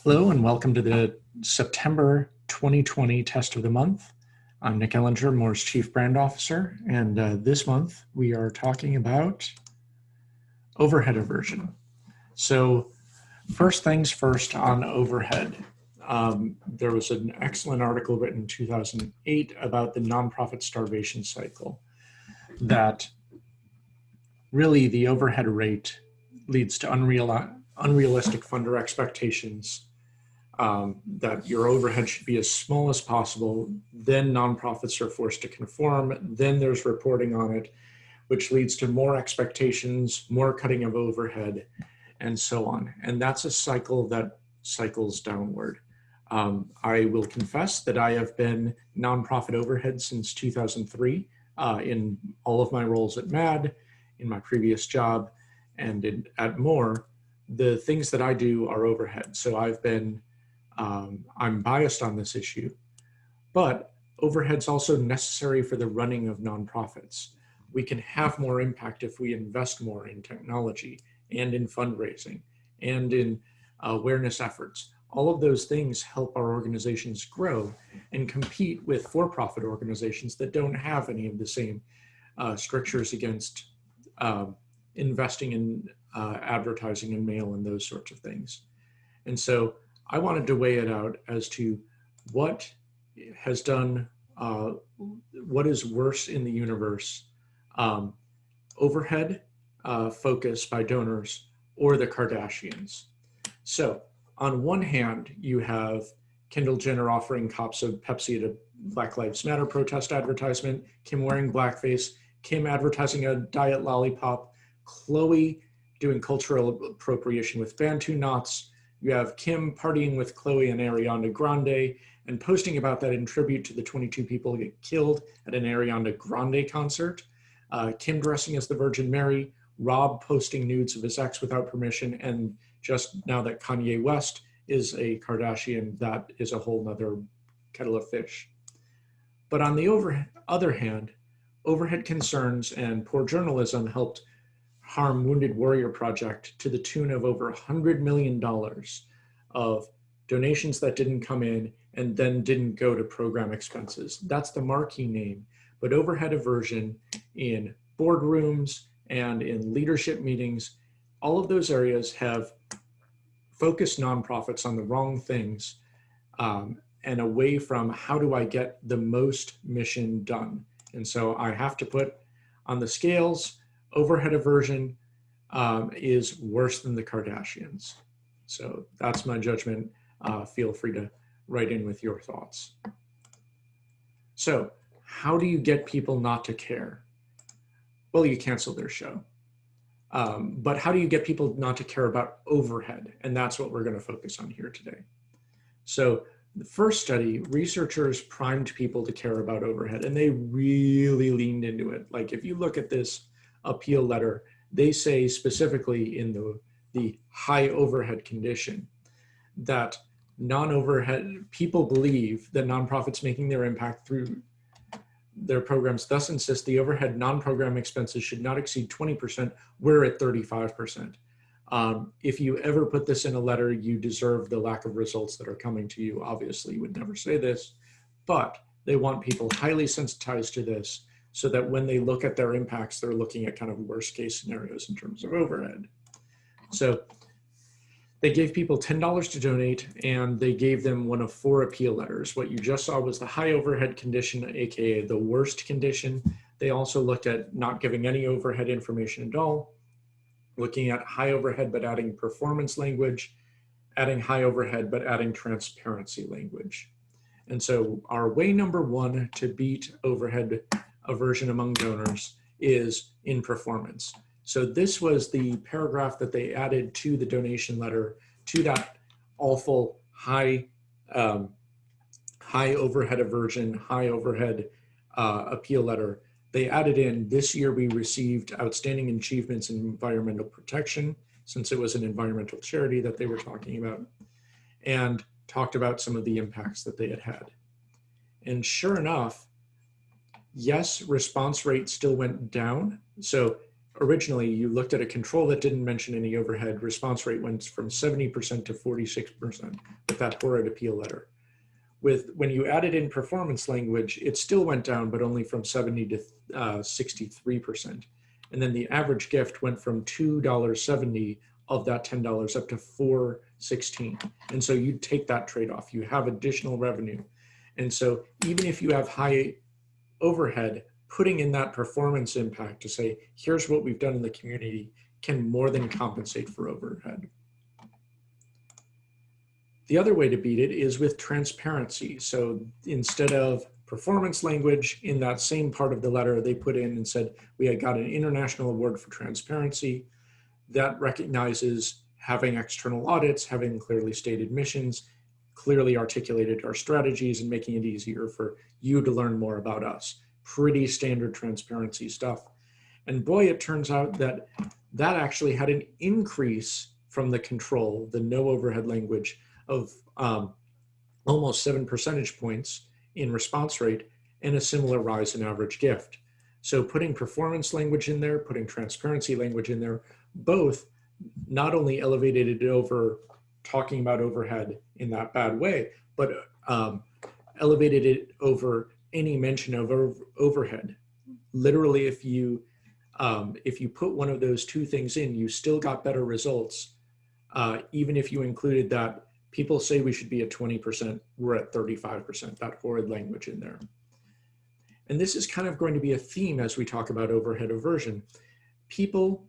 Hello and welcome to the September 2020 Test of the Month. I'm Nick Ellinger, Moore's Chief Brand Officer, and this month we are talking about overhead aversion. So first things first on overhead. There was an excellent article written in 2008 about the nonprofit starvation cycle, that really the overhead rate leads to unrealistic funder expectations, that your overhead should be as small as possible. Then nonprofits are forced to conform. Then there's reporting on it, which leads to more expectations, more cutting of overhead, and so on. And that's a cycle that cycles downward. I will confess that I have been nonprofit overhead since 2003 in all of my roles at MAD, in my previous job, and at Moore. The things that I do are overhead. So I'm biased on this issue, but overhead's also necessary for the running of nonprofits. We can have more impact if we invest more in technology and in fundraising and in awareness efforts. All of those things help our organizations grow and compete with for-profit organizations that don't have any of the same strictures against investing in advertising and mail and those sorts of things. And so I wanted to weigh it out as to what has done, what is worse in the universe, overhead focus by donors or the Kardashians. So on one hand, you have Kendall Jenner offering cups of Pepsi at a Black Lives Matter protest advertisement, Kim wearing blackface, Kim advertising a diet lollipop, Chloe doing cultural appropriation with Bantu knots. You have Kim partying with Chloe and Ariana Grande and posting about that in tribute to the 22 people who get killed at an Ariana Grande concert. Kim dressing as the Virgin Mary, Rob posting nudes of his ex without permission, and just now that Kanye West is a Kardashian, that is a whole nother kettle of fish. But on the other hand, overhead concerns and poor journalism helped harm Wounded Warrior Project to the tune of over $100 million of donations that didn't come in and then didn't go to program expenses. That's the marquee name. But overhead aversion in boardrooms and in leadership meetings, all of those areas have focused nonprofits on the wrong things, and away from how do I get the most mission done. And so I have to put on the scales, overhead aversion is worse than the Kardashians. So that's my judgment. Feel free to write in with your thoughts. So how do you get people not to care? Well, you cancel their show. But how do you get people not to care about overhead? And that's what we're going to focus on here today. So the first study, researchers primed people to care about overhead, and they really leaned into it. Like if you look at this appeal letter, they say specifically in the high overhead condition that non-overhead people believe that nonprofits making their impact through their programs thus insist the overhead non-program expenses should not exceed 20%. We're at 35%. If you ever put this in a letter, you deserve the lack of results that are coming to you. Obviously, you would never say this, but they want people highly sensitized to this so that when they look at their impacts, they're looking at kind of worst case scenarios in terms of overhead. So they gave people $10 to donate, and they gave them one of 4 appeal letters. What you just saw was the high overhead condition, AKA the worst condition. They also looked at not giving any overhead information at all, looking at high overhead but adding performance language, adding high overhead but adding transparency language. And so our way number 1 to beat overhead aversion among donors is in performance. So this was the paragraph that they added to the donation letter, to that awful high overhead aversion, high overhead appeal letter. They added in, this year we received outstanding achievements in environmental protection, since it was an environmental charity that they were talking about, and talked about some of the impacts that they had had. And sure enough, yes, response rate still went down. So originally you looked at a control that didn't mention any overhead, response rate went from 70% to 46% with that horrid appeal letter. When you added in performance language, it still went down, but only from 70 to 63%. And then the average gift went from $2.70 of that $10 up to $4.16. And so you take that trade-off. You have additional revenue. And so even if you have high overhead, putting in that performance impact to say, here's what we've done in the community can more than compensate for overhead. The other way to beat it is with transparency. So instead of performance language in that same part of the letter, they put in and said, we had got an international award for transparency that recognizes having external audits, having clearly stated missions, clearly articulated our strategies, and making it easier for you to learn more about us. Pretty standard transparency stuff. And boy, it turns out that that actually had an increase from the control, the no overhead language, of almost 7 percentage points in response rate and a similar rise in average gift. So putting performance language in there, putting transparency language in there, both not only elevated it over talking about overhead in that bad way, but elevated it over any mention of overhead. Literally, if you put one of those two things in, you still got better results, even if you included that people say we should be at 20%, we're at 35%, that horrid language in there. And this is kind of going to be a theme as we talk about overhead aversion. People,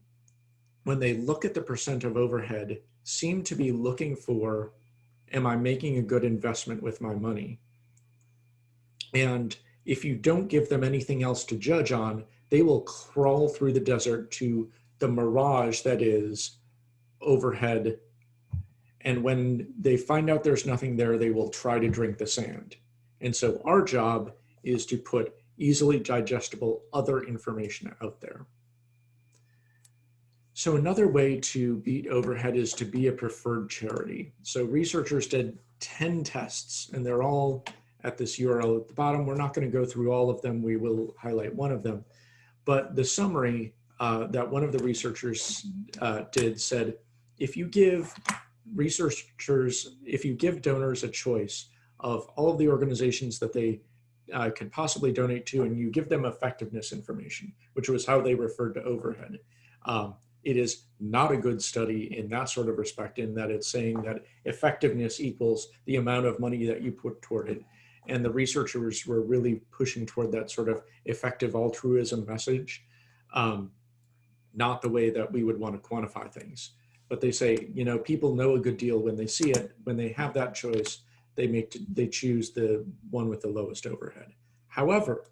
when they look at the percent of overhead, seem to be looking for, am I making a good investment with my money? And if you don't give them anything else to judge on, they will crawl through the desert to the mirage that is overhead. And when they find out there's nothing there, they will try to drink the sand. And so our job is to put easily digestible other information out there. So another way to beat overhead is to be a preferred charity. So researchers did 10 tests, and they're all at this URL at the bottom. We're not going to go through all of them. We will highlight one of them. But the summary that one of the researchers did said, if you give donors a choice of all of the organizations that they could possibly donate to, and you give them effectiveness information, which was how they referred to overhead. It is not a good study in that sort of respect, in that it's saying that effectiveness equals the amount of money that you put toward it. And the researchers were really pushing toward that sort of effective altruism message, not the way that we would want to quantify things. But they say, you know, people know a good deal when they see it. When they have that choice, they choose the one with the lowest overhead. However,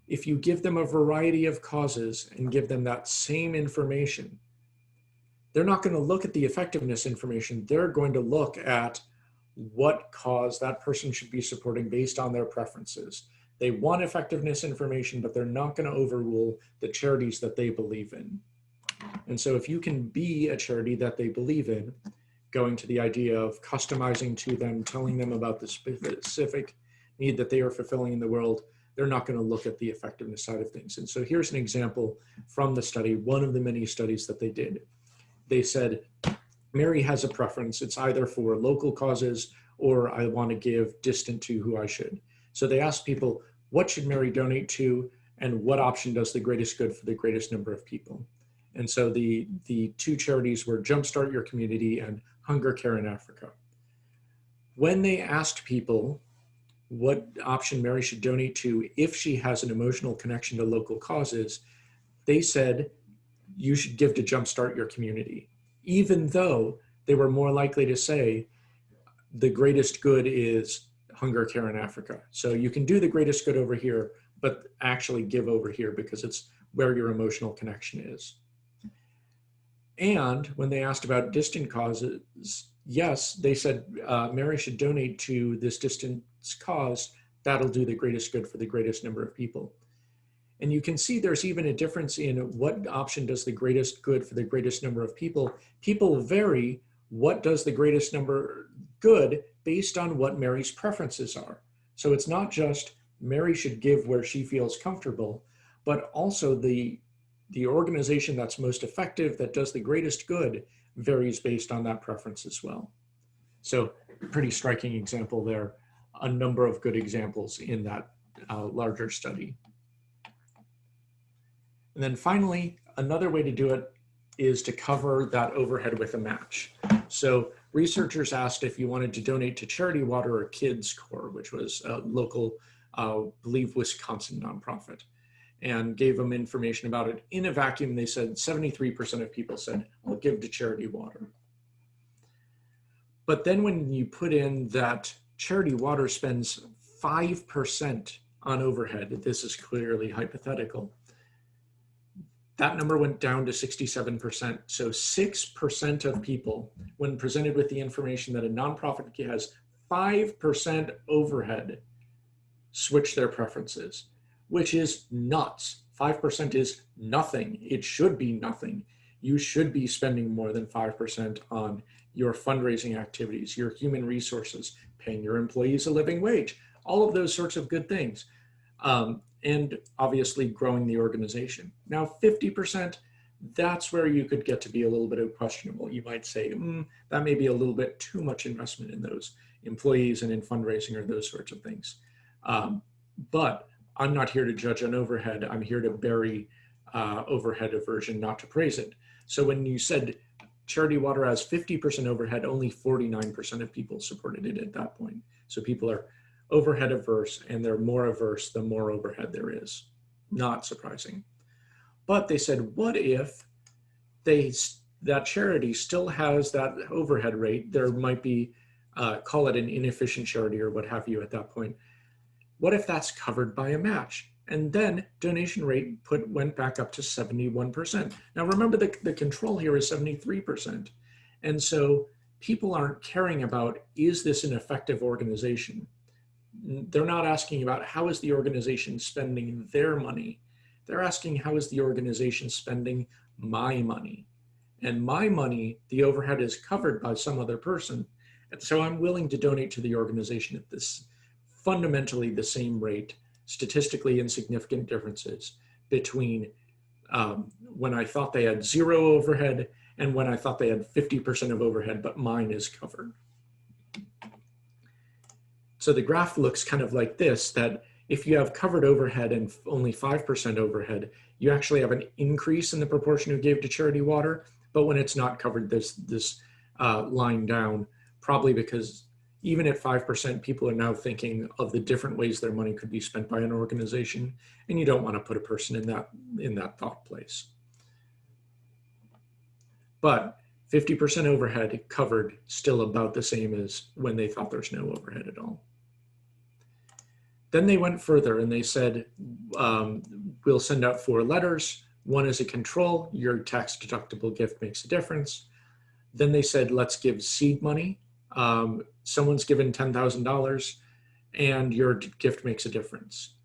if you give them a variety of causes and give them that same information, they're not going to look at the effectiveness information. They're going to look at what cause that person should be supporting based on their preferences. They want effectiveness information, but they're not going to overrule the charities that they believe in. And so if you can be a charity that they believe in, going to the idea of customizing to them, telling them about the specific need that they are fulfilling in the world, they're not going to look at the effectiveness side of things. And so here's an example from the study, one of the many studies that they did. They said, Mary has a preference. It's either for local causes or I want to give distant to who I should. So they asked people, what should Mary donate to, and what option does the greatest good for the greatest number of people? And so the two charities were Jumpstart Your Community and Hunger Care in Africa. When they asked people what option Mary should donate to if she has an emotional connection to local causes, they said, you should give to Jumpstart Your Community, even though they were more likely to say the greatest good is Hunger Care in Africa. So you can do the greatest good over here, but actually give over here because it's where your emotional connection is. And when they asked about distant causes, yes, they said Mary should donate to this distant cause. That'll do the greatest good for the greatest number of people. And you can see there's even a difference in what option does the greatest good for the greatest number of people. People vary what does the greatest number good based on what Mary's preferences are. So it's not just Mary should give where she feels comfortable, but also the the organization that's most effective, that does the greatest good, varies based on that preference as well. So pretty striking example there, a number of good examples in that larger study. And then finally, another way to do it is to cover that overhead with a match. So researchers asked if you wanted to donate to Charity Water or Kids Corps, which was a local, I believe, Wisconsin nonprofit, and gave them information about it. In a vacuum, they said 73% of people said, I'll give to Charity Water. But then when you put in that Charity Water spends 5% on overhead, this is clearly hypothetical, that number went down to 67%. So 6% of people, when presented with the information that a nonprofit has 5% overhead, switch their preferences, which is nuts. 5% is nothing. It should be nothing. You should be spending more than 5% on your fundraising activities, your human resources, paying your employees a living wage, all of those sorts of good things. And obviously growing the organization. Now 50%, that's where you could get to be a little bit questionable. You might say, that may be a little bit too much investment in those employees and in fundraising or those sorts of things. But I'm not here to judge on overhead. I'm here to bury overhead aversion, not to praise it. So when you said Charity Water has 50% overhead, only 49% of people supported it at that point. So people are overhead averse, and they're more averse the more overhead there is. Not surprising. But they said, what if that charity still has that overhead rate? There might be, call it an inefficient charity or what have you at that point. What if that's covered by a match? And then donation rate went back up to 71%. Now remember, the control here is 73%. And so people aren't caring about, is this an effective organization? They're not asking about how is the organization spending their money. They're asking how is the organization spending my money. And my money, the overhead is covered by some other person. And so I'm willing to donate to the organization at this fundamentally the same rate, statistically insignificant differences between when I thought they had zero overhead and when I thought they had 50% of overhead, but mine is covered. So the graph looks kind of like this, that if you have covered overhead and only 5% overhead, you actually have an increase in the proportion who gave to Charity Water. But when it's not covered, this line down, probably because even at 5%, people are now thinking of the different ways their money could be spent by an organization, and you don't want to put a person in that thought place. But 50% overhead covered, still about the same as when they thought there's no overhead at all. Then they went further and they said, we'll send out 4 letters. One is a control, your tax deductible gift makes a difference. Then they said, let's give seed money. Someone's given $10,000 and your gift makes a difference.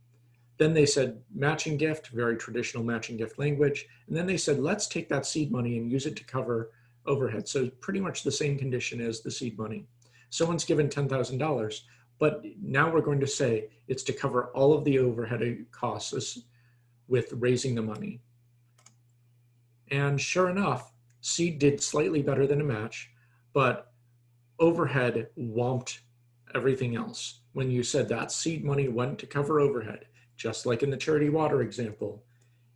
Then they said matching gift, very traditional matching gift language. And then they said, let's take that seed money and use it to cover overhead. So pretty much the same condition as the seed money. Someone's given $10,000, but now we're going to say it's to cover all of the overhead costs with raising the money. And sure enough, seed did slightly better than a match, but overhead whomped everything else. When you said that seed money went to cover overhead, just like in the Charity Water example,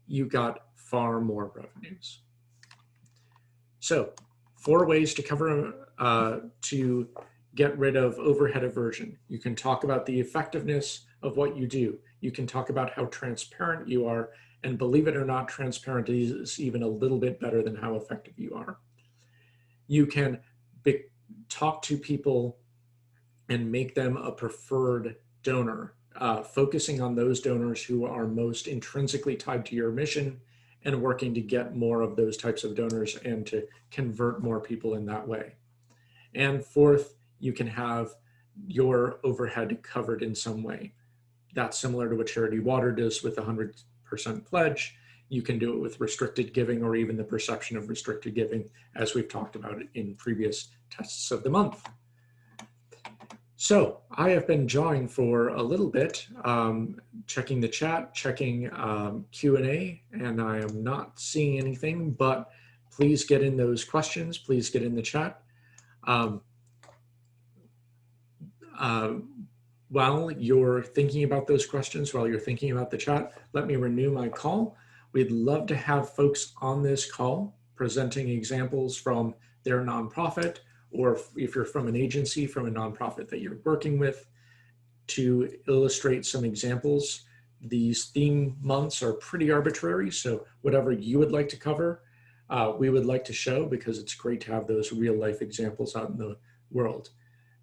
you got far more revenues. So 4 ways to cover, to get rid of overhead aversion. You can talk about the effectiveness of what you do. You can talk about how transparent you are, and believe it or not, transparent is even a little bit better than how effective you are. You can talk to people and make them a preferred donor, focusing on those donors who are most intrinsically tied to your mission and working to get more of those types of donors and to convert more people in that way. And 4th, you can have your overhead covered in some way. That's similar to what Charity Water does with 100% pledge. You can do it with restricted giving or even the perception of restricted giving, as we've talked about in previous tests of the month. So I have been jawing for a little bit, checking the chat, checking Q&A, and I am not seeing anything, but please get in those questions. Please get in the chat. While you're thinking about those questions, while you're thinking about the chat, let me renew my call. We'd love to have folks on this call presenting examples from their nonprofit, or if you're from an agency, from a nonprofit that you're working with, to illustrate some examples. These theme months are pretty arbitrary, so whatever you would like to cover, we would like to show, because it's great to have those real life examples out in the world.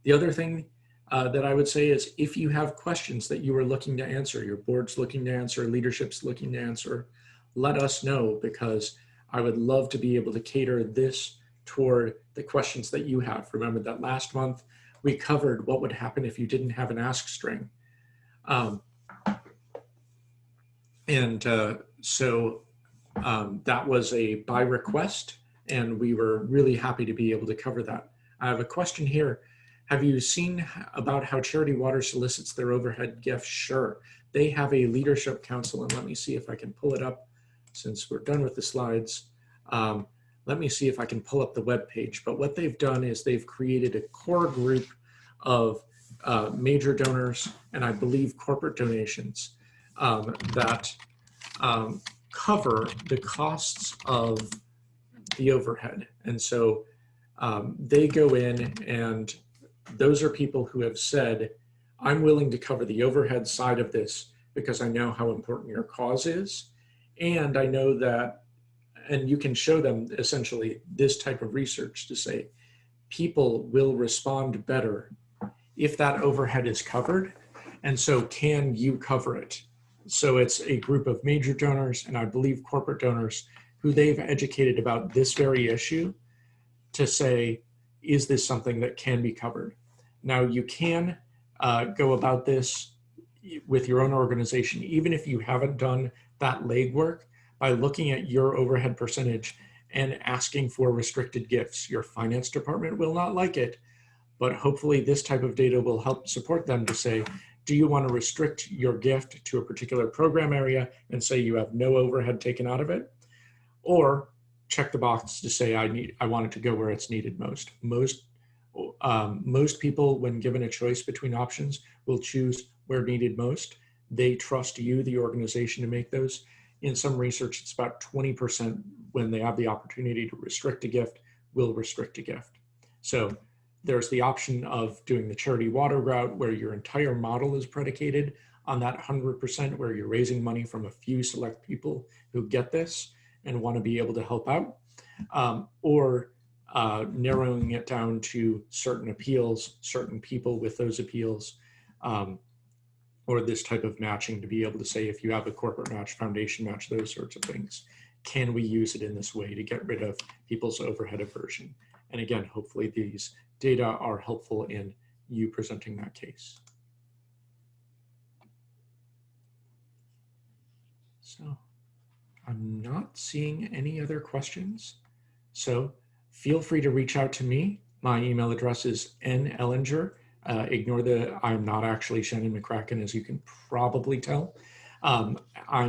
The other thing that I would say is, if you have questions that you are looking to answer, your board's looking to answer, leadership's looking to answer, let us know, because I would love to be able to cater this toward the questions that you have. Remember that last month we covered what would happen if you didn't have an ask string. That was a by request, and we were really happy to be able to cover that. I have a question here. Have you seen about how Charity Water solicits their overhead gifts? Sure. They have a leadership council, and let me see if I can pull it up since we're done with the slides. Let me see if I can pull up the web page. But what they've done is they've created a core group of major donors, and I believe corporate donations, that cover the costs of the overhead. And so they go in, and those are people who have said, I'm willing to cover the overhead side of this because I know how important your cause is. And I know that, and you can show them essentially this type of research to say, people will respond better if that overhead is covered. And so can you cover it? So it's a group of major donors, and I believe corporate donors, who they've educated about this very issue to say, is this something that can be covered? Now, you can go about this with your own organization, even if you haven't done that legwork, by looking at your overhead percentage and asking for restricted gifts. Your finance department will not like it, but hopefully this type of data will help support them to say, do you want to restrict your gift to a particular program area and say you have no overhead taken out of it? Or check the box to say, I want it to go where it's needed most. Most people, when given a choice between options, will choose where needed most. They trust you, the organization, to make those. In some research, it's about 20% when they have the opportunity to restrict a gift, will restrict a gift. So there's the option of doing the Charity Water route, where your entire model is predicated on that 100%, where you're raising money from a few select people who get this and want to be able to help out, or narrowing it down to certain appeals, certain people with those appeals, or this type of matching to be able to say, if you have a corporate match, foundation match, those sorts of things, can we use it in this way to get rid of people's overhead aversion? And again, hopefully these data are helpful in you presenting that case. So I'm not seeing any other questions. So feel free to reach out to me. My email address is nellinger. Ignore the, I'm not actually Shannon McCracken, as you can probably tell. I'm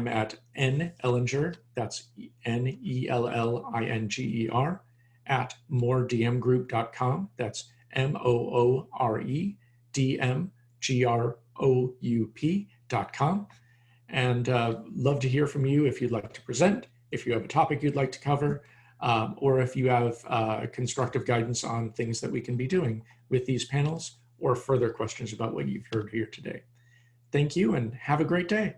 at nellinger, that's Nellinger, at mooredmgroup.com. That's mooredmgroup.com. And love to hear from you if you'd like to present, if you have a topic you'd like to cover, or if you have constructive guidance on things that we can be doing with these panels, or further questions about what you've heard here today. Thank you and have a great day.